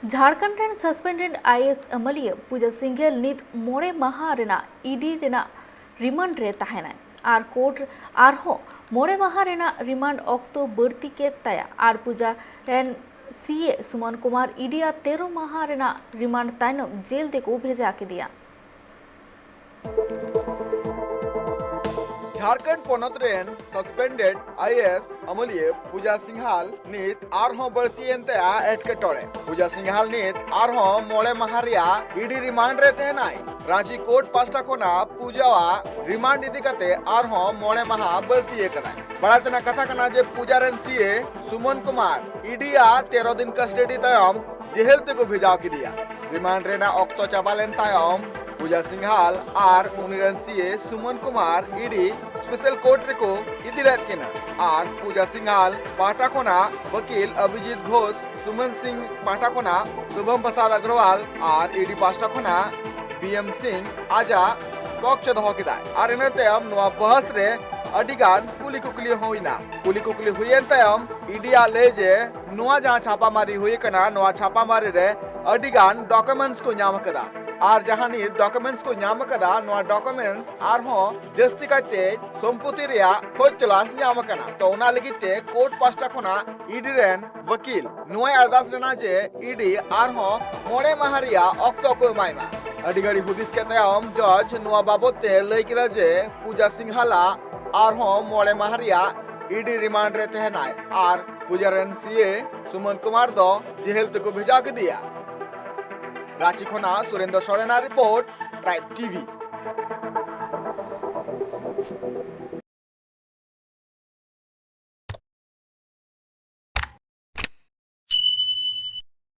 Jharkhand rain suspended IAS अमलिया पूजा सिंघेल नित मोड़े माहा रेना ईडी रेना रिमांड रे तहना आर कोर्ट आरहो मोड़े माहा रेना रिमांड ऑक्तो बढ़ती के तया आर पूजा रेन सीए सुमन कुमार ईडी 13 माहा रेना रिमांड तायनम जेल देखो भेजा के दिया। झारखंड पोनत रेन सस्पेंडेड आईएएस अमलिया पूजा सिंघाल नित आरहो बढ़ती एंतया एटकेटोड़े पूजा सिंघाल नित आरहो मोड़े माहारिया ईडी रिमांड रे तहनाई रांची कोर्ट पास्टा खोना पूजावा रिमांड इदी कते आरहो मोड़े माहा बढ़ती एकना बड़ातना कथा कना जे पूजा रेन सीए सुमन कुमार ईडी 13 दिन कस्टडी तयम जेल तेको भेजाव की दिया रिमांड रेना ऑक्तो चाबालेन तयम पूजा सिंघाल आर उनिरन CA Suman Kumar ED special court रे को इदी रहत केना आर पूजा सिंघाल पाटाकोना वकील अभिजीत घोष सुमन सिंह पाटाकोना शुभम प्रसाद अग्रवाल आर ईडी पास्टाकोना बीएम सिंह आजा पक्ष दहो किदाय आर इनते हम नोआ बहस रे अडिगान कुली कुकली होइना कुली कुकली हुयेन तयम ईडी आले जे नोआ जहां छापामारी हुई कना नोआ छापामारी रे अडिगान डॉक्यूमेंट्स को ᱧᱟᱢ कदा आर जहां नी डॉक्यूमेंट्स को ᱧᱟᱢ कदा नोआ डॉक्यूमेंट्स आर हो जस्ती काते संपत्ति रिया खोज तलाश ᱧᱟᱢ कना तो ओना लगिते कोर्ट पास्टा खोना ईडी रेन वकील नोए अरदास रेना जे ईडी आर हो मोड़े माहारिया ऑक्टो को माइमा अडी गड़ी हुदिस के तयम जज नोआ बाबते लई किदा जे पूजा सिंघाला आर हो मोड़े माहारिया ईडी रिमांड रे तहनाय आर पूजा रेन सीए सुमन कुमार दो जेल तक भेजा के दिया। रांची खोना सुरेंद्र सोरेना रिपोर्ट ट्राइब टीवी।